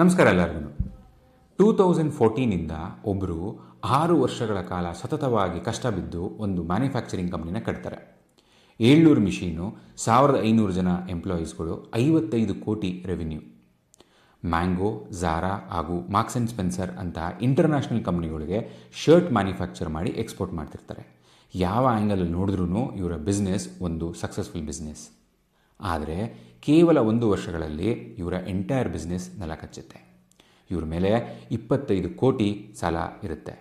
ನಮಸ್ಕಾರ ಎಲ್ಲರಿಗೂ. 2014 ಒಬ್ಬರು 6 ವರ್ಷಗಳ ಕಾಲ ಸತತವಾಗಿ ಕಷ್ಟ ಬಿದ್ದು ಒಂದು ಮ್ಯಾನುಫ್ಯಾಕ್ಚರಿಂಗ್ ಕಂಪ್ನಿನ ಕಟ್ತಾರೆ. 700 ಮಿಷೀನು, 1500 ಜನ ಎಂಪ್ಲಾಯೀಸ್ಗಳು, 55 ಕೋಟಿ ರೆವಿನ್ಯೂ. ಮ್ಯಾಂಗೋ, ಝಾರಾ ಹಾಗೂ ಮಾರ್ಕ್ಸ್ ಆ್ಯಂಡ್ ಸ್ಪೆನ್ಸರ್ ಅಂತ ಇಂಟರ್ನ್ಯಾಷನಲ್ ಕಂಪ್ನಿಗಳಿಗೆ ಶರ್ಟ್ ಮ್ಯಾನುಫ್ಯಾಕ್ಚರ್ ಮಾಡಿ ಎಕ್ಸ್ಪೋರ್ಟ್ ಮಾಡ್ತಿರ್ತಾರೆ. ಯಾವ ಆ್ಯಂಗಲಲ್ಲಿ ನೋಡಿದ್ರೂ ಇವರ ಬಿಸ್ನೆಸ್ ಒಂದು ಸಕ್ಸಸ್ಫುಲ್ ಬಿಸ್ನೆಸ್. ಆದರೆ ಕೇವಲ 1 ವರ್ಷಗಳಲ್ಲಿ ಇವರ ಎಂಟೈರ್ ಬಿಸ್ನೆಸ್ ನೆಲ ಕಚ್ಚುತ್ತೆ. ಇವ್ರ ಮೇಲೆ 25 ಕೋಟಿ ಸಾಲ ಇರುತ್ತೆ.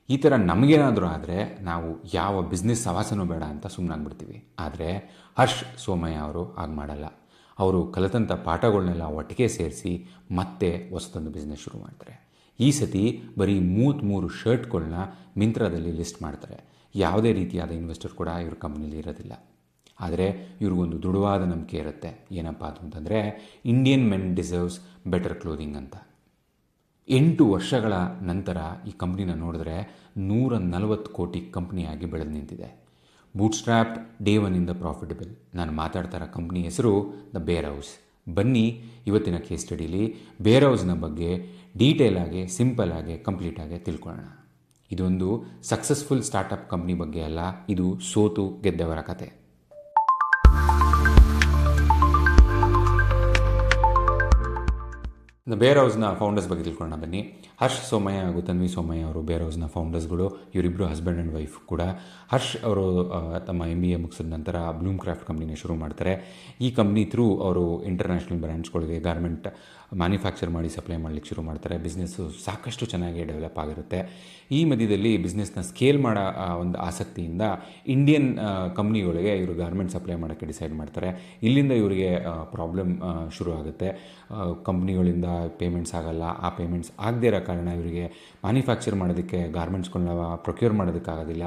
ಈ ಥರ ನಮಗೇನಾದರೂ ಆದರೆ ನಾವು ಯಾವ ಬಿಸ್ನೆಸ್ ಸವಾಸನೂ ಬೇಡ ಅಂತ ಸುಮ್ಮನಾಗ್ಬಿಡ್ತೀವಿ. ಆದರೆ ಹರ್ಷ್ ಸೋಮಯ್ಯ ಅವರು ಹಾಗೆ ಮಾಡಲ್ಲ. ಅವರು ಕಲಿತಂಥ ಪಾಠಗಳನ್ನೆಲ್ಲ ಒಟ್ಟಿಗೆ ಸೇರಿಸಿ ಮತ್ತೆ ಹೊಸದೊಂದು ಬಿಸ್ನೆಸ್ ಶುರು ಮಾಡ್ತಾರೆ. ಈ ಸತಿ ಬರೀ 33 ಶರ್ಟ್ಗಳನ್ನ ಮಿಂತ್ರಾದಲ್ಲಿ ಲಿಸ್ಟ್ ಮಾಡ್ತಾರೆ. ಯಾವುದೇ ರೀತಿಯಾದ ಇನ್ವೆಸ್ಟರ್ ಕೂಡ ಇವ್ರ ಕಂಪ್ನಿಲಿ ಇರೋದಿಲ್ಲ. ಆದರೆ ಇವ್ರಿಗೊಂದು ದೃಢವಾದ ನಂಬಿಕೆ ಇರುತ್ತೆ. ಏನಪ್ಪ ಅದು ಅಂತಂದರೆ, Indian men deserves better clothing ಅಂತ. 8 ವರ್ಷಗಳ ನಂತರ ಈ ಕಂಪ್ನಿನ ನೋಡಿದ್ರೆ 140 ಕೋಟಿ ಕಂಪ್ನಿಯಾಗಿ ಬೆಳೆದು ನಿಂತಿದೆ. ಬೂಟ್ ಸ್ಟ್ರ್ಯಾಪ್ಡ್, ಡೇ ಒನ್ನಿಂದ ಪ್ರಾಫಿಟಬಲ್. ನಾನು ಮಾತಾಡ್ತಾ ಇರೋ ಕಂಪ್ನಿ ಹೆಸರು ದ ಬೇರ್ ಹೌಸ್. ಬನ್ನಿ ಇವತ್ತಿನ ಕೇಸ್ ಸ್ಟಡಿಲಿ ಬೇರ್ ಹೌಸ್ನ ಬಗ್ಗೆ ಡೀಟೇಲ್ ಆಗಿ, ಸಿಂಪಲ್ ಆಗಿ, ಕಂಪ್ಲೀಟ್ ಆಗಿ ತಿಳ್ಕೊಳ್ಳೋಣ. ಇದೊಂದು ಸಕ್ಸಸ್ಫುಲ್ ಸ್ಟಾರ್ಟಪ್ ಕಂಪ್ನಿ ಬಗ್ಗೆ ಅಲ್ಲ, ಇದು ಸೋತು ಗೆದ್ದವರ ಕತೆ. ಬೇರ್ ಹೌಸ್ನ ಫೌಂಡರ್ಸ್ ಬಗ್ಗೆ ತಿಳ್ಕೊಳ್ಳೋಣ ಬನ್ನಿ. ಹರ್ಷ್ ಸೋಮಯ್ಯ ಹಾಗೂ ತನ್ವಿ ಸೋಮಯ್ಯ ಅವರು ಬೇರ್ ಹೌಸ್ನ ಫೌಂಡರ್ಸ್ಗಳು. ಇವರಿಬ್ಬರು ಹಸ್ಬೆಂಡ್ ಆ್ಯಂಡ್ ವೈಫ್ ಕೂಡ. ಹರ್ಷ್ ಅವರು ತಮ್ಮ MBA ಮುಗಿಸಿದ ನಂತರ ಬ್ಲೂಮ್ ಕ್ರಾಫ್ಟ್ ಕಂಪ್ನಿನ ಶುರು ಮಾಡ್ತಾರೆ. ಈ ಕಂಪ್ನಿ ಥ್ರೂ ಅವರು ಇಂಟರ್ನ್ಯಾಷನಲ್ ಬ್ರ್ಯಾಂಡ್ಸ್ಗಳಿಗೆ ಗಾರ್ಮೆಂಟ್ ಮ್ಯಾನುಫ್ಯಾಕ್ಚರ್ ಮಾಡಿ ಸಪ್ಲೈ ಮಾಡಲಿಕ್ಕೆ ಶುರು ಮಾಡ್ತಾರೆ. ಬಿಸ್ನೆಸ್ಸು ಸಾಕಷ್ಟು ಚೆನ್ನಾಗಿ ಡೆವಲಪ್ ಆಗಿರುತ್ತೆ. ಈ ಮಧ್ಯದಲ್ಲಿ ಬಿಸ್ನೆಸ್ನ ಸ್ಕೇಲ್ ಮಾಡೋ ಒಂದು ಆಸಕ್ತಿಯಿಂದ ಇಂಡಿಯನ್ ಕಂಪ್ನಿಗಳಿಗೆ ಇವರು ಗಾರ್ಮೆಂಟ್ ಸಪ್ಲೈ ಮಾಡೋಕ್ಕೆ ಡಿಸೈಡ್ ಮಾಡ್ತಾರೆ. ಇಲ್ಲಿಂದ ಇವರಿಗೆ ಪ್ರಾಬ್ಲಮ್ ಶುರು ಆಗುತ್ತೆ. ಕಂಪ್ನಿಗಳಿಂದ ಪೇಮೆಂಟ್ಸ್ ಆಗಲ್ಲ. ಆ ಪೇಮೆಂಟ್ಸ್ ಆಗದೇ ಇರೋ ಕಾರಣ ಇವರಿಗೆ ಮ್ಯಾನುಫ್ಯಾಕ್ಚರ್ ಮಾಡೋದಕ್ಕೆ ಗಾರ್ಮೆಂಟ್ಸ್ಗಳನ್ನ ಪ್ರೊಕ್ಯೂರ್ ಮಾಡೋದಕ್ಕಾಗೋದಿಲ್ಲ.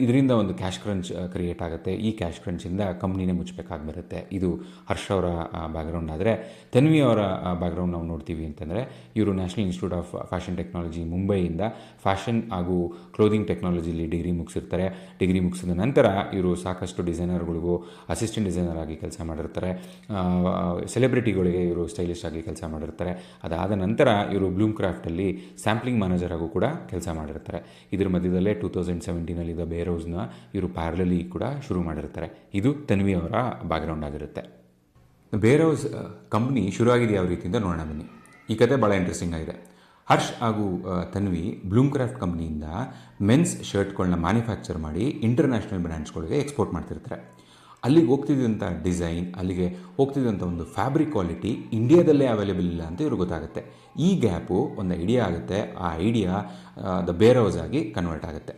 ಇದರಿಂದ ಒಂದು ಕ್ಯಾಶ್ ಕ್ರಂಚ್ ಕ್ರಿಯೇಟ್ ಆಗುತ್ತೆ. ಈ ಕ್ಯಾಶ್ ಕ್ರಂಚಿಂದ ಕಂಪ್ನಿನೇ ಮುಚ್ಚಬೇಕಾಗಿ ಬರುತ್ತೆ. ಇದು ಹರ್ಷ್ ಅವರ ಬ್ಯಾಕ್ಗ್ರೌಂಡ್. ಆದರೆ ತನ್ವಿ ಅವರ ಬ್ಯಾಕ್ಗ್ರೌಂಡ್ ನಾವು ನೋಡ್ತೀವಿ ಅಂತಂದರೆ, ಇವರು national institute of fashion technology ಮುಂಬೈಯಿಂದ ಫ್ಯಾಷನ್ ಹಾಗೂ ಕ್ಲೋದಿಂಗ್ ಟೆಕ್ನಾಲಜಿಲಿ ಡಿಗ್ರಿ ಮುಗಿಸಿರ್ತಾರೆ. ಡಿಗ್ರಿ ಮುಗಿಸಿದ ನಂತರ ಇವರು ಸಾಕಷ್ಟು ಡಿಸೈನರ್ಗಳಿಗೂ ಅಸಿಸ್ಟೆಂಟ್ ಡಿಸೈನರ್ ಆಗಿ ಕೆಲಸ ಮಾಡಿರ್ತಾರೆ. ಸೆಲೆಬ್ರಿಟಿಗಳಿಗೆ ಇವರು ಸ್ಟೈಲಿಸ್ಟ್ ಆಗಿ ಕೆಲಸ ಮಾಡಿರ್ತಾರೆ. ಅದಾದ ನಂತರ ಇವರು ಬ್ಲೂಮ್ ಕ್ರಾಫ್ಟಲ್ಲಿ ಸ್ಯಾಂಪ್ಲಿಂಗ್ ಮ್ಯಾನೇಜರ್ ಆಗೂ ಕೂಡ ಕೆಲಸ ಮಾಡಿರ್ತಾರೆ. ಇದ್ರ ಮಧ್ಯದಲ್ಲೇ 2017 ದ ಬೇರ್ ಹೌಸ್ನ ಇವರು ಪ್ಯಾರಲಲಿ ಕೂಡ ಶುರು ಮಾಡಿರ್ತಾರೆ. ಇದು ತನ್ವಿ ಅವರ ಬ್ಯಾಕ್ಗ್ರೌಂಡ್ ಆಗಿರುತ್ತೆ. ಬೇರ್ ಹೌಸ್ ಕಂಪ್ನಿ ಶುರುವಾಗಿದೆ ಯಾವ ರೀತಿಯಿಂದ ನೋಡೋಣ ಬನ್ನಿ. ಈ ಕತೆ ಭಾಳ ಇಂಟ್ರೆಸ್ಟಿಂಗ್ ಆಗಿದೆ. ಹರ್ಷ್ ಹಾಗೂ ತನ್ವಿ ಬ್ಲೂಮ್ ಕ್ರಾಫ್ಟ್ ಕಂಪ್ನಿಯಿಂದ ಮೆನ್ಸ್ ಶರ್ಟ್ಗಳನ್ನ ಮ್ಯಾನುಫ್ಯಾಕ್ಚರ್ ಮಾಡಿ ಇಂಟರ್ನ್ಯಾಷನಲ್ ಬ್ರ್ಯಾಂಡ್ಸ್ಗಳಿಗೆ ಎಕ್ಸ್ಪೋರ್ಟ್ ಮಾಡ್ತಿರ್ತಾರೆ. ಅಲ್ಲಿಗೆ ಹೋಗ್ತಿದ್ದಂಥ ಡಿಸೈನ್, ಅಲ್ಲಿಗೆ ಹೋಗ್ತಿದ್ದಂಥ ಒಂದು ಫ್ಯಾಬ್ರಿಕ್ ಕ್ವಾಲಿಟಿ ಇಂಡಿಯಾದಲ್ಲೇ ಅವೈಲೇಬಲ್ ಇಲ್ಲ ಅಂತ ಇವ್ರಿಗೆ ಗೊತ್ತಾಗುತ್ತೆ. ಈ ಗ್ಯಾಪು ಒಂದು ಐಡಿಯಾ ಆಗುತ್ತೆ. ಆ ಐಡಿಯಾ ದ ಬೇರ್ ಹೌಸ್ ಆಗಿ ಕನ್ವರ್ಟ್ ಆಗುತ್ತೆ.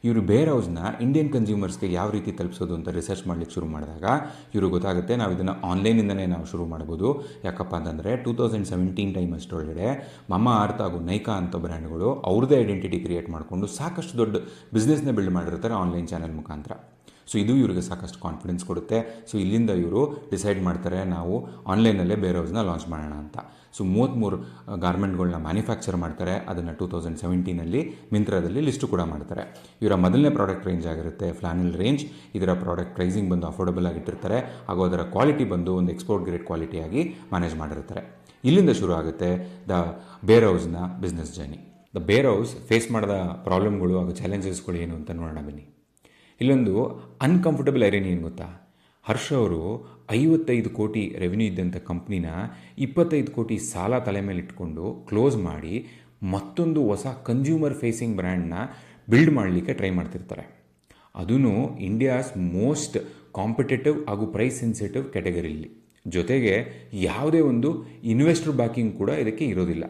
ಇವರು ಬೇರ್ ಹೌಸ್ನ ಇಂಡಿಯನ್ ಕನ್ಸ್ಯೂಮರ್ಸ್ಗೆ ಯಾವ ರೀತಿ ತಲುಪಿಸೋದು ಅಂತ ರಿಸರ್ಚ್ ಮಾಡಲಿಕ್ಕೆ ಶುರು ಮಾಡಿದಾಗ ಇವ್ರಿಗೆ ಗೊತ್ತಾಗುತ್ತೆ, ನಾವು ಇದನ್ನು ಆನ್ಲೈನಿಂದನೇ ನಾವು ಶುರು ಮಾಡ್ಬೋದು. ಯಾಕಪ್ಪ ಅಂತಂದರೆ 2017 ಟೈಮ್ ಅಷ್ಟರೊಳಗಡೆ ಮಮಾ ಅರ್ತ್ ಹಾಗೂ ನೈಕಾ ಅಂತ ಬ್ರ್ಯಾಂಡ್ಗಳು ಅವ್ರದ್ದೇ ಐಡೆಂಟಿಟಿ ಕ್ರಿಯೇಟ್ ಮಾಡಿಕೊಂಡು ಸಾಕಷ್ಟು ದೊಡ್ಡ ಬಿಸ್ನೆಸ್ನ ಬಿಲ್ಡ್ ಮಾಡಿರ್ತಾರೆ ಆನ್ಲೈನ್ ಚಾನೆಲ್ ಮುಖಾಂತರ. ಸೊ ಇದು ಇವರಿಗೆ ಸಾಕಷ್ಟು ಕಾನ್ಫಿಡೆನ್ಸ್ ಕೊಡುತ್ತೆ. ಸೊ ಇಲ್ಲಿಂದ ಇವರು ಡಿಸೈಡ್ ಮಾಡ್ತಾರೆ, ನಾವು ಆನ್ಲೈನಲ್ಲೇ ಬೇರ್ ಹೌಸ್ನ ಲಾಂಚ್ ಮಾಡೋಣ ಅಂತ. ಸೊ 33 ಗಾರ್ಮೆಂಟ್ಗಳನ್ನ ಮ್ಯಾನುಫ್ಯಾಕ್ಚರ್ ಮಾಡ್ತಾರೆ. ಅದನ್ನು 2017 ಮಿಂತ್ರಾದಲ್ಲಿ ಲಿಸ್ಟು ಕೂಡ ಮಾಡ್ತಾರೆ. ಇವರ ಮೊದಲನೇ ಪ್ರಾಡಕ್ಟ್ ರೇಂಜ್ ಆಗಿರುತ್ತೆ ಫ್ಲಾನೆಲ್ ರೇಂಜ್. ಇದರ ಪ್ರಾಡಕ್ಟ್ ಪ್ರೈಸಿಂಗ್ ಬಂದು ಅಫೋರ್ಡಬಲ್ ಆಗಿಟ್ಟಿರ್ತಾರೆ ಹಾಗೂ ಅದರ ಕ್ವಾಲಿಟಿ ಬಂದು ಒಂದು ಎಕ್ಸ್ಪೋರ್ಟ್ ಗ್ರೇಡ್ ಕ್ವಾಲಿಟಿಯಾಗಿ ಮ್ಯಾನೇಜ್ ಮಾಡಿರ್ತಾರೆ. ಇಲ್ಲಿಂದ ಶುರು ಆಗುತ್ತೆ ದ ಬೇರ್ ಹೌಸ್ನ business journey. The bear house face ಮಾಡಿದ ಪ್ರಾಬ್ಲಮ್ಗಳು ಹಾಗೂ ಚಾಲೆಂಜಸ್ಗಳು ಏನು ಅಂತ ನೋಡೋಣ ಬನ್ನಿ. ಇಲ್ಲೊಂದು ಅನ್ಕಂಫರ್ಟಬಲ್ ಐರನಿ ಏನು ಗೊತ್ತಾ? ಹರ್ಷ್ ಅವರು 55 ಕೋಟಿ ರೆವಿನ್ಯೂ ಇದ್ದಂಥ ಕಂಪ್ನಿನ 25 ಕೋಟಿ ಸಾಲ ತಲೆ ಮೇಲೆ ಇಟ್ಕೊಂಡು ಕ್ಲೋಸ್ ಮಾಡಿ ಮತ್ತೊಂದು ಹೊಸ ಕನ್ಸ್ಯೂಮರ್ ಫೇಸಿಂಗ್ ಬ್ರ್ಯಾಂಡ್ನ ಬಿಲ್ಡ್ ಮಾಡಲಿಕ್ಕೆ ಟ್ರೈ ಮಾಡ್ತಿರ್ತಾರೆ. ಅದೂ ಇಂಡಿಯಾಸ್ ಮೋಸ್ಟ್ ಕಾಂಪಿಟೇಟಿವ್ ಹಾಗೂ ಪ್ರೈಸ್ ಸೆನ್ಸಿಟಿವ್ ಕ್ಯಾಟಗರಿಲಿ. ಜೊತೆಗೆ ಯಾವುದೇ ಒಂದು ಇನ್ವೆಸ್ಟರ್ ಬ್ಯಾಕಿಂಗ್ ಕೂಡ ಇದಕ್ಕೆ ಇರೋದಿಲ್ಲ.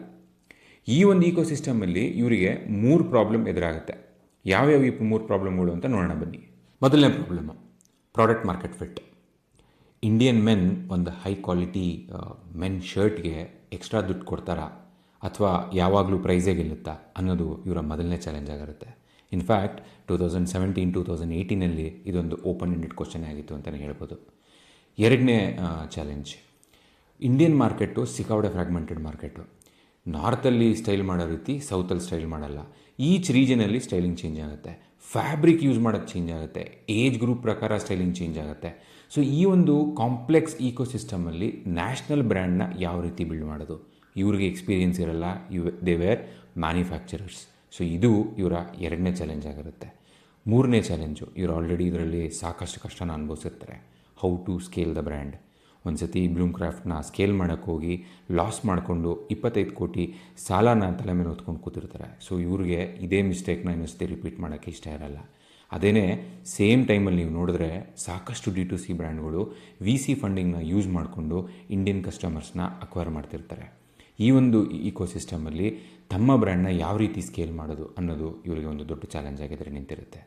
ಈ ಒಂದು ಈಕೋಸಿಸ್ಟಮಲ್ಲಿ ಇವರಿಗೆ 3 ಪ್ರಾಬ್ಲಮ್ ಎದುರಾಗುತ್ತೆ. ಯಾವ್ಯಾವ ಈ 3 ಪ್ರಾಬ್ಲಮ್ಗಳು ಅಂತ ನೋಡೋಣ ಬನ್ನಿ. ಮೊದಲನೇ problem product market fit. Indian men ಒಂದು ಹೈ ಕ್ವಾಲಿಟಿ ಮೆನ್ ಶರ್ಟ್ಗೆ ಎಕ್ಸ್ಟ್ರಾ ದುಡ್ಡು ಕೊಡ್ತಾರಾ ಅಥವಾ ಯಾವಾಗಲೂ ಪ್ರೈಸೇ ಗೆಲ್ಲುತ್ತಾ ಅನ್ನೋದು ಇವರ ಮೊದಲನೇ ಚಾಲೆಂಜ್ ಆಗಿರುತ್ತೆ. ಇನ್ಫ್ಯಾಕ್ಟ್ 2017-2018 ಇದೊಂದು ಓಪನ್ ಎಂಡೆಡ್ ಕ್ವಶನ್ ಆಗಿತ್ತು ಅಂತಲೇ ಹೇಳ್ಬೋದು. ಎರಡನೇ ಚಾಲೆಂಜ್, ಇಂಡಿಯನ್ ಮಾರ್ಕೆಟು ಸಿಕ್ಕಾಪಟ್ಟೆ ಫ್ರಾಗ್ಮೆಂಟೆಡ್ ಮಾರ್ಕೆಟು. ನಾರ್ತಲ್ಲಿ ಸ್ಟೈಲ್ ಮಾಡೋ ರೀತಿ ಸೌತಲ್ಲಿ ಸ್ಟೈಲ್ ಮಾಡಲ್ಲ. ಈಚ್ ರೀಜನಲ್ಲಿ ಸ್ಟೈಲಿಂಗ್ ಚೇಂಜ್ ಆಗುತ್ತೆ. ಫ್ಯಾಬ್ರಿಕ್ ಯೂಸ್ ಮಾಡೋದು ಚೇಂಜ್ ಆಗುತ್ತೆ. ಏಜ್ ಗ್ರೂಪ್ ಪ್ರಕಾರ ಸ್ಟೈಲಿಂಗ್ ಚೇಂಜ್ ಆಗುತ್ತೆ. ಸೊ ಈ ಒಂದು ಕಾಂಪ್ಲೆಕ್ಸ್ ಈಕೋಸಿಸ್ಟಮಲ್ಲಿ ನ್ಯಾಷನಲ್ ಬ್ರ್ಯಾಂಡ್ನ ಯಾವ ರೀತಿ ಬಿಲ್ಡ್ ಮಾಡೋದು? ಇವ್ರಿಗೆ ಎಕ್ಸ್ಪೀರಿಯನ್ಸ್ ಇರಲ್ಲ, ದೇ ವೇರ್ ಮ್ಯಾನುಫ್ಯಾಕ್ಚರರ್ಸ್. ಸೊ ಇದು ಇವರ ಎರಡನೇ ಚಾಲೆಂಜ್ ಆಗಿರುತ್ತೆ. ಮೂರನೇ ಚಾಲೆಂಜು, ಇವರು ಆಲ್ರೆಡಿ ಇದರಲ್ಲಿ ಸಾಕಷ್ಟು ಕಷ್ಟನ ಅನುಭವಿಸಿರ್ತಾರೆ. How to scale the brand. ಒಂದು ಸತಿ ಬ್ಲೂಮ್ ಕ್ರಾಫ್ಟ್ನ ಸ್ಕೇಲ್ ಮಾಡೋಕ್ಕೆ ಹೋಗಿ ಲಾಸ್ ಮಾಡಿಕೊಂಡು 25 ಕೋಟಿ ಸಾಲನ ತಲೆ ಮೇಲೆ ಹೊತ್ಕೊಂಡು ಕೂತಿರ್ತಾರೆ. ಸೊ ಇವ್ರಿಗೆ ಇದೇ ಮಿಸ್ಟೇಕ್ನ ಇನ್ನೊಂದು ರಿಪೀಟ್ ಮಾಡೋಕ್ಕೆ ಇಷ್ಟ ಇರಲ್ಲ. ಅದೇ ಸೇಮ್ ಟೈಮಲ್ಲಿ ನೀವು ನೋಡಿದ್ರೆ ಸಾಕಷ್ಟು D2C ಬ್ರ್ಯಾಂಡ್ಗಳು VC ಫಂಡಿಂಗ್ನ ಯೂಸ್ ಮಾಡಿಕೊಂಡು ಇಂಡಿಯನ್ ಕಸ್ಟಮರ್ಸ್ನ ಅಕ್ವೈರ್ ಮಾಡ್ತಿರ್ತಾರೆ. ಈ ಒಂದು ಇಕೋಸಿಸ್ಟಮಲ್ಲಿ ತಮ್ಮ ಬ್ರ್ಯಾಂಡ್ನ ಯಾವ ರೀತಿ ಸ್ಕೇಲ್ ಮಾಡೋದು ಅನ್ನೋದು ಇವರಿಗೆ ಒಂದು ದೊಡ್ಡ ಚಾಲೆಂಜ್ ಆಗಿದ್ರೆ ನಿಂತಿರುತ್ತೆ.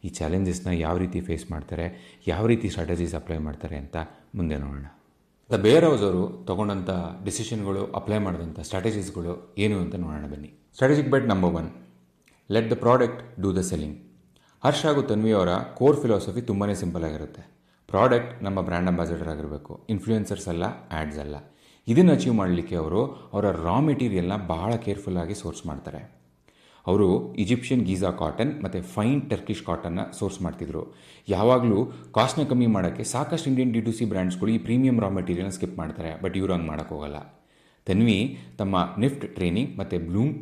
ಈ ಚಾಲೆಂಜಸ್ನ ಯಾವ ರೀತಿ ಫೇಸ್ ಮಾಡ್ತಾರೆ, ಯಾವ ರೀತಿ ಸ್ಟ್ರಾಟಜೀಸ್ ಅಪ್ಲೈ ಮಾಡ್ತಾರೆ ಅಂತ ಮುಂದೆ ನೋಡೋಣ. ದ ಬೇರ್ ಹೌಸ್ ಅವರು ತೊಗೊಂಡಂಥ ಡಿಸಿಷನ್ಗಳು, ಅಪ್ಲೈ ಮಾಡಿದಂಥ ಸ್ಟ್ರಾಟಜೀಸ್ಗಳು ಏನು ಅಂತ ನೋಡೋಣ ಬನ್ನಿ. Strategic bet number 1, let the product do the selling. Harsh ಹಾಗೂ ತನ್ವಿ ಅವರ ಕೋರ್ ಫಿಲಾಸಫಿ ತುಂಬಾ ಸಿಂಪಲ್ ಆಗಿರುತ್ತೆ. ಪ್ರಾಡಕ್ಟ್ ನಮ್ಮ ಬ್ರ್ಯಾಂಡ್ ಅಂಬಾಸಿಡರ್ ಆಗಿರಬೇಕು, ಇನ್ಫ್ಲೂಯೆನ್ಸರ್ಸ್ ಅಲ್ಲ, ಆ್ಯಡ್ಸ್ ಅಲ್ಲ. ಇದನ್ನು ಅಚೀವ್ ಮಾಡಲಿಕ್ಕೆ ಅವರು ಅವರ ರಾ ಮೆಟೀರಿಯಲ್ನ ಬಹಳ ಕೇರ್ಫುಲ್ಲಾಗಿ ಸೋರ್ಸ್ ಮಾಡ್ತಾರೆ. ಅವರು ಈಜಿಪ್ಷಿಯನ್ ಗೀಝಾ ಕಾಟನ್ ಮತ್ತು ಫೈನ್ ಟರ್ಕಿಷ್ ಕಾಟನ್ನ ಸೋರ್ಸ್ ಮಾಡ್ತಿದ್ರು. ಯಾವಾಗಲೂ ಕಾಸ್ಟ್ನ ಕಮ್ಮಿ ಮಾಡೋಕ್ಕೆ ಸಾಕಷ್ಟು ಇಂಡಿಯನ್ D2C ಬ್ರ್ಯಾಂಡ್ಸ್ಗಳು ಈ ಪ್ರೀಮಿಯಂ ರಾ ಮೆಟೀರಿಯಲ್ನ ಸ್ಕಿಪ್ ಮಾಡ್ತಾರೆ, ಬಟ್ ಇವರು ಹಂಗೆ ಮಾಡೋಕ್ಕೋಗಲ್ಲ. ತನ್ವಿ ತಮ್ಮ ನಿಫ್ಟ್ ಟ್ರೈನಿಂಗ್ ಮತ್ತು ಬ್ಲೂಮ್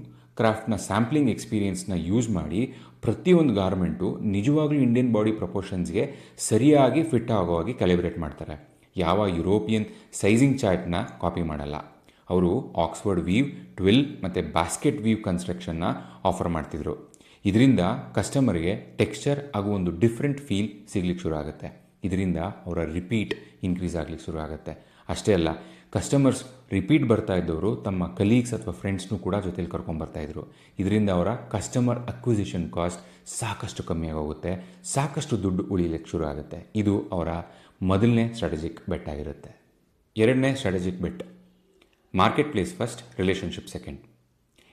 ಕ್ರಾಫ್ಟ್ನ ಸ್ಯಾಂಪ್ಲಿಂಗ್ ಎಕ್ಸ್ಪೀರಿಯನ್ಸ್ನ ಯೂಸ್ ಮಾಡಿ ಪ್ರತಿಯೊಂದು ಗಾರ್ಮೆಂಟು ನಿಜವಾಗ್ಲೂ ಇಂಡಿಯನ್ ಬಾಡಿ ಪ್ರಪೋರ್ಷನ್ಸ್ಗೆ ಸರಿಯಾಗಿ ಫಿಟ್ ಆಗೋ ಹಾಗೆ ಕ್ಯಾಲಿಬ್ರೇಟ್ ಮಾಡ್ತಾರೆ. ಯಾವ ಯುರೋಪಿಯನ್ ಸೈಜಿಂಗ್ ಚಾರ್ಟ್ನ ಕಾಪಿ ಮಾಡಲ್ಲ. ಅವರು ಆಕ್ಸ್ಫರ್ಡ್ ವೀವ್, ಟ್ವಿಲ್ ಮತ್ತು ಬ್ಯಾಸ್ಕೆಟ್ ವೀವ್ ಕನ್ಸ್ಟ್ರಕ್ಷನ್ನ ಆಫರ್ ಮಾಡ್ತಿದ್ರು. ಇದರಿಂದ ಕಸ್ಟಮರ್ಗೆ ಟೆಕ್ಸ್ಚರ್ ಹಾಗೂ ಒಂದು ಡಿಫ್ರೆಂಟ್ ಫೀಲ್ ಸಿಗ್ಲಿಕ್ಕೆ ಶುರು ಆಗುತ್ತೆ. ಇದರಿಂದ ಅವರ ರಿಪೀಟ್ ಇನ್ಕ್ರೀಸ್ ಆಗಲಿಕ್ಕೆ ಶುರು ಆಗುತ್ತೆ. ಅಷ್ಟೇ ಅಲ್ಲ, ಕಸ್ಟಮರ್ಸ್ ರಿಪೀಟ್ ಬರ್ತಾ ಇದ್ದವರು ತಮ್ಮ ಕಲೀಗ್ಸ್ ಅಥವಾ ಫ್ರೆಂಡ್ಸ್ನೂ ಕೂಡ ಜೊತೆಲಿ ಕರ್ಕೊಂಡ್ಬರ್ತಾಯಿದ್ರು. ಇದರಿಂದ ಅವರ ಕಸ್ಟಮರ್ ಅಕ್ವಿಸಿಷನ್ ಕಾಸ್ಟ್ ಸಾಕಷ್ಟು ಕಮ್ಮಿಯಾಗಿ ಹೋಗುತ್ತೆ, ಸಾಕಷ್ಟು ದುಡ್ಡು ಉಳಿಲಿಕ್ಕೆ ಶುರು ಆಗುತ್ತೆ. ಇದು ಅವರ ಮೊದಲನೇ ಸ್ಟ್ರಾಟಜಿಕ್ ಬೆಟ್ ಆಗಿರುತ್ತೆ. ಎರಡನೇ strategic bet, market place first, relationship second.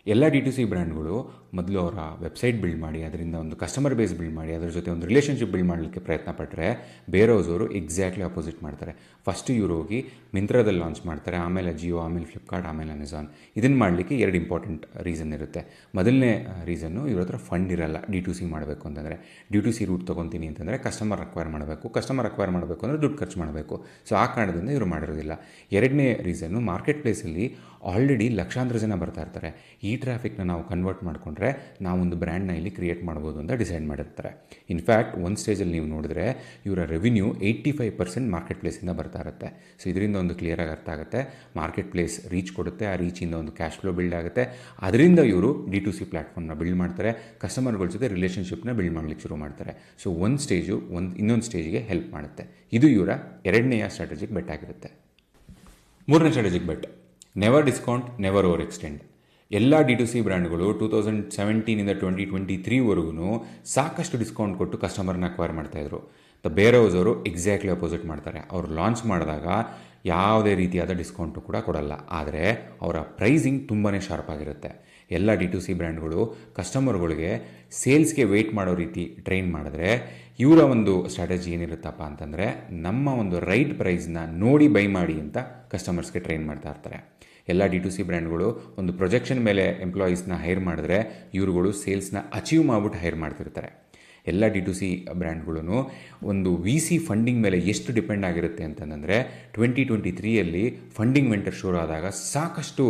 ಎಲ್ಲ D2C ಬ್ರ್ಯಾಂಡ್ಗಳು ಮೊದಲು ಅವರ ವೆಬ್ಸೈಟ್ ಬಿಲ್ಡ್ ಮಾಡಿ, ಅದರಿಂದ ಒಂದು ಕಸ್ಟಮರ್ ಬೇಸ್ ಬಿಲ್ಡ್ ಮಾಡಿ, ಅದರ ಜೊತೆ ಒಂದು ರಿಲೇಷನ್ಶಿಪ್ ಬಿಲ್ಡ್ ಮಾಡಲಿಕ್ಕೆ ಪ್ರಯತ್ನ ಪಟ್ಟರೆ ಬೇರ್ ಹೌಸ್ ಅವರು ಎಕ್ಸಾಕ್ಟ್ಲಿ ಅಪೋಸಿಟ್ ಮಾಡ್ತಾರೆ. ಫಸ್ಟ್ ಇವರು ಹೋಗಿ ಮಿಂತ್ರಾದಲ್ಲಿ ಲಾಂಚ್ ಮಾಡ್ತಾರೆ, ಆಮೇಲೆ ಜಿಯೋ, ಆಮೇಲೆ ಫ್ಲಿಪ್ಕಾರ್ಟ್, ಆಮೇಲೆ ಅಮೆಝಾನ್. ಇದನ್ನು ಮಾಡಲಿಕ್ಕೆ 2 ಇಂಪಾರ್ಟೆಂಟ್ ರೀಸನ್ ಇರುತ್ತೆ. ಮೊದಲನೇ ರೀಸನ್ನು, ಇವ್ರ ಹತ್ರ ಫಂಡ್ ಇರಲ್ಲ D2C ಮಾಡಬೇಕು ಅಂತಂದರೆ. D2C ರೂಟ್ ತೊಗೊತೀನಿ ಅಂತಂದರೆ ಕಸ್ಟಮರ್ ಅಕ್ವೈರ್ ಮಾಡಬೇಕು, ಕಸ್ಟಮರ್ ಅಕ್ವೈರ್ ಮಾಡಬೇಕು ಅಂದರೆ ದುಡ್ಡು ಖರ್ಚು ಮಾಡಬೇಕು. ಸೊ ಆ ಕಾರಣದಿಂದ ಇವರು ಮಾಡಿರೋದಿಲ್ಲ. ಎರಡನೇ ರೀಸನ್ನು, ಮಾರ್ಕೆಟ್ ಪ್ಲೇಸಲ್ಲಿ ಆಲ್ರೆಡಿ ಲಕ್ಷಾಂತರ ಜನ ಬರ್ತಾ ಇರ್ತಾರೆ. ಈ ಟ್ರಾಫಿಕ್ನ ನಾವು ಕನ್ವರ್ಟ್ ಮಾಡಿಕೊಂಡ್ರೆ ನಾವೊಂದು ಬ್ರ್ಯಾಂಡ್ನ ಇಲ್ಲಿ ಕ್ರಿಯೇಟ್ ಮಾಡ್ಬೋದು ಅಂತ ಡಿಸೈಡ್ ಮಾಡಿರ್ತಾರೆ. ಇನ್ಫ್ಯಾಕ್ಟ್ ಒಂದು ಸ್ಟೇಜಲ್ಲಿ ನೀವು ನೋಡಿದ್ರೆ ಇವರ ರೆವಿನ್ಯೂ 85% ಮಾರ್ಕೆಟ್ ಪ್ಲೇಸಿಂದ ಬರ್ತಾ ಇರುತ್ತೆ. ಸೊ ಇದರಿಂದ ಒಂದು ಕ್ಲಿಯರಾಗಿ ಅರ್ಥ ಆಗುತ್ತೆ, ಮಾರ್ಕೆಟ್ ಪ್ಲೇಸ್ ರೀಚ್ ಕೊಡುತ್ತೆ, ಆ ರೀಚಿಂದ ಒಂದು ಕ್ಯಾಶ್ ಫ್ಲೋ ಬಿಲ್ಡ್ ಆಗುತ್ತೆ. ಅದರಿಂದ ಇವರು D2C ಪ್ಲ್ಯಾಟ್ಫಾರ್ಮ್ನ ಬಿಲ್ಡ್ ಮಾಡ್ತಾರೆ, ಕಸ್ಟಮರ್ಗಳ ಜೊತೆ ರಿಲೇಷನ್ಶಿಪ್ನ ಬಿಲ್ಡ್ ಮಾಡಲಿಕ್ಕೆ ಶುರು ಮಾಡ್ತಾರೆ. ಸೊ ಒಂದು ಸ್ಟೇಜು ಇನ್ನೊಂದು ಸ್ಟೇಜ್ಗೆ ಹೆಲ್ಪ್ ಮಾಡುತ್ತೆ. ಇದು ಇವರ ಎರಡನೆಯ ಸ್ಟ್ರಾಟಜಿಕ್ ಬೆಟ್ ಆಗಿರುತ್ತೆ. ಮೂರನೇ strategic bet, never discount, never over extend. ಎಲ್ಲ D2C ಬ್ರ್ಯಾಂಡ್ಗಳು 2017ಇಂದ 2023ವರೆಗೂ ಸಾಕಷ್ಟು ಡಿಸ್ಕೌಂಟ್ ಕೊಟ್ಟು ಕಸ್ಟಮರ್ನ ಅಕ್ವೈರ್ ಮಾಡ್ತಾಯಿದ್ರು. ದ ಬೇರ್ ಹೌಸ್ ಅವರು ಎಕ್ಸಾಕ್ಟ್ಲಿ ಅಪೋಸಿಟ್ ಮಾಡ್ತಾರೆ. ಅವರು ಲಾಂಚ್ ಮಾಡಿದಾಗ ಯಾವುದೇ ರೀತಿಯಾದ ಡಿಸ್ಕೌಂಟು ಕೂಡ ಕೊಡಲ್ಲ, ಆದರೆ ಅವರ ಪ್ರೈಸಿಂಗ್ ತುಂಬಾ ಶಾರ್ಪ್ ಆಗಿರುತ್ತೆ. ಎಲ್ಲ D2C ಬ್ರ್ಯಾಂಡ್ಗಳು ಕಸ್ಟಮರ್ಗಳಿಗೆ ಸೇಲ್ಸ್ಗೆ ವೆಯ್ಟ್ ಮಾಡೋ ರೀತಿ ಟ್ರೈನ್ ಮಾಡಿದ್ರೆ, ಇವರ ಒಂದು ಸ್ಟ್ರಾಟಜಿ ಏನಿರುತ್ತಪ್ಪ ಅಂತಂದರೆ, ನಮ್ಮ ಒಂದು ರೈಟ್ ಪ್ರೈಸ್ನ ನೋಡಿ ಬೈ ಮಾಡಿ ಅಂತ ಕಸ್ಟಮರ್ಸ್ಗೆ ಟ್ರೈನ್ ಮಾಡ್ತಾ ಇರ್ತಾರೆ. ಎಲ್ಲ D2C ಬ್ರ್ಯಾಂಡ್ಗಳು ಒಂದು ಪ್ರೊಜೆಕ್ಷನ್ ಮೇಲೆ ಎಂಪ್ಲಾಯೀಸ್ನ ಹೈರ್ ಮಾಡಿದ್ರೆ, ಇವರುಗಳು ಸೇಲ್ಸ್ನ ಅಚೀವ್ ಮಾಡಿಬಿಟ್ಟು ಹೈರ್ ಮಾಡ್ತಿರ್ತಾರೆ. ಎಲ್ಲ D2C ಬ್ರ್ಯಾಂಡ್ಗಳೂ ಒಂದು VC ಫಂಡಿಂಗ್ ಮೇಲೆ ಎಷ್ಟು ಡಿಪೆಂಡ್ ಆಗಿರುತ್ತೆ ಅಂತಂದರೆ, 2023ಯಲ್ಲಿ ಫಂಡಿಂಗ್ ವೆಂಟರ್ ಶುರು ಆದಾಗ ಸಾಕಷ್ಟು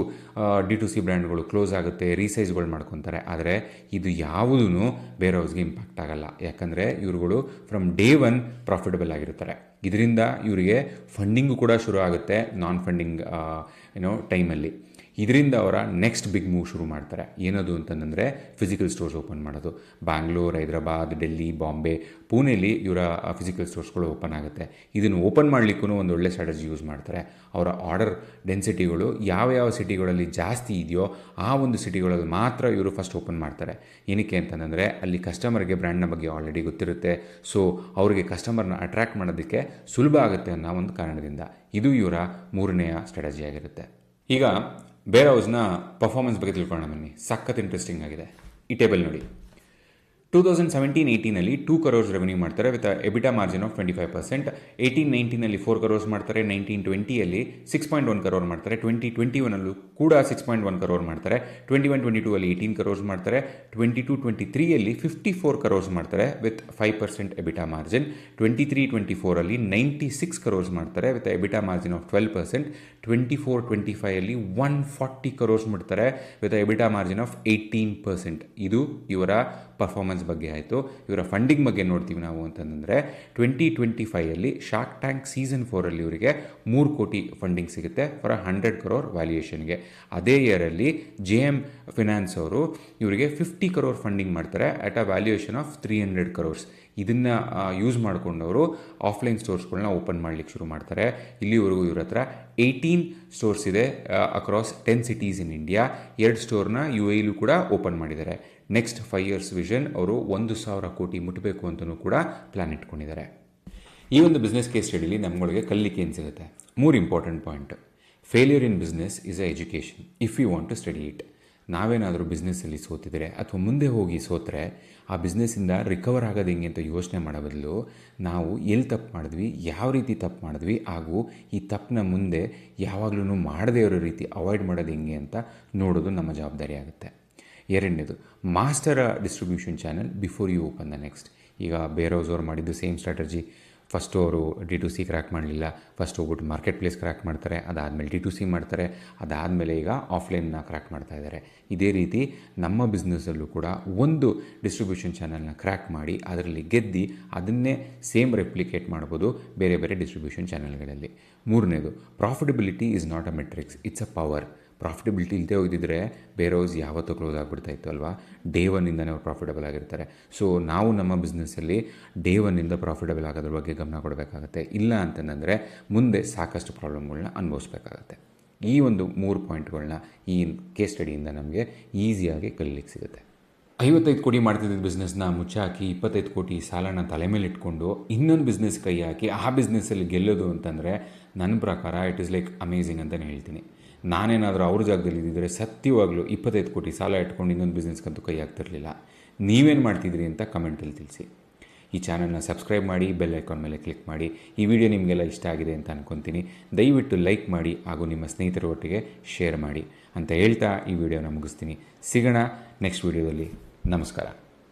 D2C ಬ್ರ್ಯಾಂಡ್ಗಳು ಕ್ಲೋಸ್ ಆಗುತ್ತೆ, ರೀಸೈಜ್ಗಳು ಮಾಡ್ಕೊತಾರೆ. ಆದರೆ ಇದು ಯಾವುದೂ ಬೇರ್ ಹೌಸ್ಗೆ ಇಂಪ್ಯಾಕ್ಟ್ ಆಗಲ್ಲ, ಯಾಕಂದರೆ ಇವರುಗಳು ಫ್ರಮ್ ಡೇ 1 ಪ್ರಾಫಿಟಬಲ್ ಆಗಿರ್ತಾರೆ. ಇದರಿಂದ ಇವರಿಗೆ ಫಂಡಿಂಗು ಕೂಡ ಶುರು ಆಗುತ್ತೆ ನಾನ್ ಫಂಡಿಂಗ್ ಟೈಮಲ್ಲಿ. ಇದರಿಂದ ಅವರ ನೆಕ್ಸ್ಟ್ ಬಿಗ್ ಮೂವ್ ಶುರು ಮಾಡ್ತಾರೆ. ಏನದು ಅಂತಂದರೆ ಫಿಸಿಕಲ್ ಸ್ಟೋರ್ಸ್ ಓಪನ್ ಮಾಡೋದು. ಬ್ಯಾಂಗ್ಳೂರ್, ಹೈದರಾಬಾದ್, ಡೆಲ್ಲಿ, ಬಾಂಬೆ, ಪುಣೆಯಲ್ಲಿ ಇವರ ಫಿಸಿಕಲ್ ಸ್ಟೋರ್ಸ್ಗಳು ಓಪನ್ ಆಗುತ್ತೆ. ಇದನ್ನು ಓಪನ್ ಮಾಡಲಿಕ್ಕೂ ಒಂದು ಒಳ್ಳೆ ಸ್ಟ್ರಾಟಜಿ ಯೂಸ್ ಮಾಡ್ತಾರೆ. ಅವರ ಆರ್ಡರ್ ಡೆನ್ಸಿಟಿಗಳು ಯಾವ ಸಿಟಿಗಳಲ್ಲಿ ಜಾಸ್ತಿ ಇದೆಯೋ ಆ ಒಂದು ಸಿಟಿಗಳಲ್ಲಿ ಮಾತ್ರ ಇವರು ಫಸ್ಟ್ ಓಪನ್ ಮಾಡ್ತಾರೆ. ಏನಕ್ಕೆ ಅಂತಂದರೆ ಅಲ್ಲಿ ಕಸ್ಟಮರ್ಗೆ ಬ್ರ್ಯಾಂಡ್ನ ಬಗ್ಗೆ ಆಲ್ರೆಡಿ ಗೊತ್ತಿರುತ್ತೆ. ಸೊ ಅವರಿಗೆ ಕಸ್ಟಮರ್ನ ಅಟ್ರ್ಯಾಕ್ಟ್ ಮಾಡೋದಕ್ಕೆ ಸುಲಭ ಆಗುತ್ತೆ ಅನ್ನೋ ಒಂದು ಕಾರಣದಿಂದ. ಇದು ಇವರ ಮೂರನೆಯ ಸ್ಟ್ರಾಟಜಿ ಆಗಿರುತ್ತೆ. ಈಗ ಬೇರ್ ಹೌಸ್ನ ಪರ್ಫಾರ್ಮೆನ್ಸ್ ಬಗ್ಗೆ ತಿಳ್ಕೊಳ್ಳೋಣ ಬನ್ನಿ. ಸಖತ್ ಇಂಟ್ರೆಸ್ಟಿಂಗ್ ಆಗಿದೆ. ಈ ಟೇಬಲ್ ನೋಡಿ, 2017-18 2 crores ರೆವೆನ್ಯೂ ಮಾಡ್ತಾರೆ ವಿತ್ ಎಬಿಟಾ ಮಾರ್ಜಿನ್ ಆಫ್ 25%. 18-19 4 crores ಮಾಡ್ತಾರೆ. 19-20 6.1 crore ಮಾಡ್ತಾರೆ. 2021 ಕೂಡ 6.1 crore ಮಾಡ್ತಾರೆ. 21-22 18 crores ಮಾಡ್ತಾರೆ. 22-23 54 crores ಮಾಡ್ತಾರೆ ವಿತ್ 5% ಎಬಿಟಾ ಮಾರ್ಜಿನ್. 23-24 96 crores ಮಾಡ್ತಾರೆ ವಿತ್ ಎಬಿಟಾ ಮಾರ್ಜಿನ್ ಆಫ್ 12%. 24-25 140 crores ಮಾಡ್ತಾರೆ ವಿತ್ ಎಬಿಟಾ ಮಾರ್ಜಿನ್ ಆಫ್ 18%. ಇದು ಇವರ ಪರ್ಫಾರ್ಮೆನ್ಸ್ ಬಗ್ಗೆ ಆಯಿತು. ಇವರ ಫಂಡಿಂಗ್ ಬಗ್ಗೆ ನೋಡ್ತೀವಿ ನಾವು ಅಂತಂದರೆ 2025 ಶಾರ್ಕ್ ಟ್ಯಾಂಕ್ ಸೀಸನ್ 4 ಇವರಿಗೆ 3 ಕೋಟಿ ಫಂಡಿಂಗ್ ಸಿಗುತ್ತೆ ಫಾರ್ 100 crore ವ್ಯಾಲ್ಯೂಯೇಷನ್ಗೆ. ಅದೇ ಇಯರಲ್ಲಿ JM ಫಿನಾನ್ಸ್ ಅವರು ಇವರಿಗೆ 50 crore ಫಂಡಿಂಗ್ ಮಾಡ್ತಾರೆ at a valuation of 300 crores. ಇದನ್ನು ಯೂಸ್ ಮಾಡಿಕೊಂಡವರು ಆಫ್ಲೈನ್ ಸ್ಟೋರ್ಸ್ಗಳನ್ನ ಓಪನ್ ಮಾಡಲಿಕ್ಕೆ ಶುರು ಮಾಡ್ತಾರೆ. ಇಲ್ಲಿವರೆಗೂ ಇವ್ರ ಹತ್ರ 18 ಸ್ಟೋರ್ಸ್ ಇದೆ ಅಕ್ರಾಸ್ 10 ಸಿಟೀಸ್ ಇನ್ ಇಂಡಿಯಾ. 2 ಸ್ಟೋರ್ನ UAEಲೂ ಕೂಡ ಓಪನ್ ಮಾಡಿದ್ದಾರೆ. ನೆಕ್ಸ್ಟ್ 5 years ವಿಷನ್ ಅವರು 1,000 ಕೋಟಿ ಮುಟ್ಟಬೇಕು ಅಂತಲೂ ಕೂಡ ಪ್ಲ್ಯಾನ್ ಇಟ್ಕೊಂಡಿದ್ದಾರೆ. ಈ ಒಂದು ಬಿಸ್ನೆಸ್ ಕೇಸ್ ಸ್ಟಡಿಲಿ ನಮ್ಮಗಳಿಗೆ ಕಲಿಲಿಕ್ಕೆ ಏನು ಸಿಗುತ್ತೆ? 3 important point. Failure in business is a education if you want to study it. ನಾವೇನಾದರೂ ಬಿಸ್ನೆಸ್ಸಲ್ಲಿ ಸೋತಿದ್ರೆ ಅಥವಾ ಮುಂದೆ ಹೋಗಿ ಸೋತ್ರೆ ಆ ಬಿಸ್ನೆಸ್ಸಿಂದ ರಿಕವರ್ ಆಗೋದು ಹೆಂಗೆ ಅಂತ ಯೋಚನೆ ಮಾಡೋ ಬದಲು ನಾವು ಎಲ್ಲಿ ತಪ್ಪು ಮಾಡಿದ್ವಿ, ಯಾವ ರೀತಿ ತಪ್ಪು ಮಾಡಿದ್ವಿ, ಹಾಗೂ ಈ ತಪ್ಪನ್ನ ಮುಂದೆ ಯಾವಾಗಲೂ ಮಾಡದೇ ಇರೋ ರೀತಿ ಅವಾಯ್ಡ್ ಮಾಡೋದು ಹೆಂಗೆ ಅಂತ ನೋಡೋದು ನಮ್ಮ ಜವಾಬ್ದಾರಿ ಆಗುತ್ತೆ. ಎರಡನೇದು, master distribution channel before you open the next. ಈಗ ಬೇರೋಸ್ ಅವ್ರು ಮಾಡಿದ್ದು ಸೇಮ್ ಸ್ಟ್ರಾಟಜಿ. ಫಸ್ಟು ಅವರು D2C ಕ್ರ್ಯಾಕ್ ಮಾಡಲಿಲ್ಲ. ಫಸ್ಟ್ ಹೋಗ್ಬಿಟ್ಟು ಮಾರ್ಕೆಟ್ ಪ್ಲೇಸ್ ಕ್ರ್ಯಾಕ್ ಮಾಡ್ತಾರೆ, ಅದಾದಮೇಲೆ D2C ಮಾಡ್ತಾರೆ, ಅದಾದಮೇಲೆ ಈಗ ಆಫ್ಲೈನ್ನ ಕ್ರ್ಯಾಕ್ ಮಾಡ್ತಾ ಇದ್ದಾರೆ. ಇದೇ ರೀತಿ ನಮ್ಮ ಬಿಸ್ನೆಸ್ಸಲ್ಲೂ ಕೂಡ ಒಂದು ಡಿಸ್ಟ್ರಿಬ್ಯೂಷನ್ ಚಾನಲ್ನ ಕ್ರ್ಯಾಕ್ ಮಾಡಿ ಅದರಲ್ಲಿ ಗೆದ್ದು ಅದನ್ನೇ ಸೇಮ್ ರೆಪ್ಲಿಕೇಟ್ ಮಾಡ್ಬೋದು ಬೇರೆ ಬೇರೆ ಡಿಸ್ಟ್ರಿಬ್ಯೂಷನ್ ಚಾನಲ್ಗಳಲ್ಲಿ. ಮೂರನೇದು, profitability is not a metrics, it's a power. Profitability ಇಲ್ಲದೆ ಹೋಗಿದ್ದರೆ ಬೇರೋಸ್ ಯಾವತ್ತೂ ಕ್ಲೋಸ್ ಆಗಿಬಿಡ್ತಾಯಿತ್ತು ಅಲ್ವಾ. ಡೇ ಒನ್ನಿಂದನೇ ಅವ್ರು ಪ್ರಾಫಿಟಬಲ್ ಆಗಿರ್ತಾರೆ. ಸೊ ನಾವು ನಮ್ಮ ಬಿಸ್ನೆಸ್ಸಲ್ಲಿ ಡೇ ಒನ್ನಿಂದ ಪ್ರಾಫಿಟಬಲ್ ಆಗೋದ್ರ ಬಗ್ಗೆ ಗಮನ ಕೊಡಬೇಕಾಗತ್ತೆ. ಇಲ್ಲ ಅಂತಂದರೆ ಮುಂದೆ ಸಾಕಷ್ಟು ಪ್ರಾಬ್ಲಮ್ಗಳನ್ನ ಅನುಭವಿಸ್ಬೇಕಾಗತ್ತೆ. ಈ ಒಂದು 3 ಪಾಯಿಂಟ್ಗಳನ್ನ ಈ ಕೇಸ್ ಸ್ಟಡಿಯಿಂದ ನಮಗೆ ಈಸಿಯಾಗಿ ಕಲೀಲಿಕ್ಕೆ ಸಿಗುತ್ತೆ. 55 ಕೋಟಿ ಮಾಡ್ತಿದ್ದ ಬಿಸ್ನೆಸ್ನ ಮುಚ್ಚಾಕಿ 25 ಕೋಟಿ ಸಾಲನ ತಲೆ ಮೇಲೆ ಇಟ್ಕೊಂಡು ಇನ್ನೊಂದು ಬಿಸ್ನೆಸ್ ಕೈ ಹಾಕಿ ಆ ಬಿಸ್ನೆಸ್ಸಲ್ಲಿ ಗೆಲ್ಲೋದು ಅಂತಂದರೆ ನನ್ನ ಪ್ರಕಾರ ಇಟ್ ಈಸ್ ಲೈಕ್ ಅಮೇಝಿಂಗ್ ಅಂತಲೇ ಹೇಳ್ತೀನಿ. ನಾನೇನಾದರೂ ಅವ್ರ ಜಾಗದಲ್ಲಿ ಇದ್ದಿದ್ದರೆ ಸತ್ಯವಾಗಲೂ 25 ಕೋಟಿ ಸಾಲ ಇಟ್ಕೊಂಡು ಇನ್ನೊಂದು ಬಿಸ್ನೆಸ್ಗಂತೂ ಕೈ ಹಾಕ್ತಿರ್ಲಿಲ್ಲ. ನೀವೇನು ಮಾಡ್ತಿದ್ರಿ ಅಂತ ಕಮೆಂಟಲ್ಲಿ ತಿಳಿಸಿ. ಈ ಚಾನಲ್ನ ಸಬ್ಸ್ಕ್ರೈಬ್ ಮಾಡಿ, ಬೆಲ್ ಐಕಾನ್ ಮೇಲೆ ಕ್ಲಿಕ್ ಮಾಡಿ. ಈ ವಿಡಿಯೋ ನಿಮಗೆಲ್ಲ ಇಷ್ಟ ಆಗಿದೆ ಅಂತ ಅಂದ್ಕೊತೀನಿ. ದಯವಿಟ್ಟು ಲೈಕ್ ಮಾಡಿ ಹಾಗೂ ನಿಮ್ಮ ಸ್ನೇಹಿತರ ಒಟ್ಟಿಗೆ ಶೇರ್ ಮಾಡಿ ಅಂತ ಹೇಳ್ತಾ ಈ ವಿಡಿಯೋನ ಮುಗಿಸ್ತೀನಿ. ಸಿಗೋಣ ನೆಕ್ಸ್ಟ್ ವಿಡಿಯೋದಲ್ಲಿ. ನಮಸ್ಕಾರ.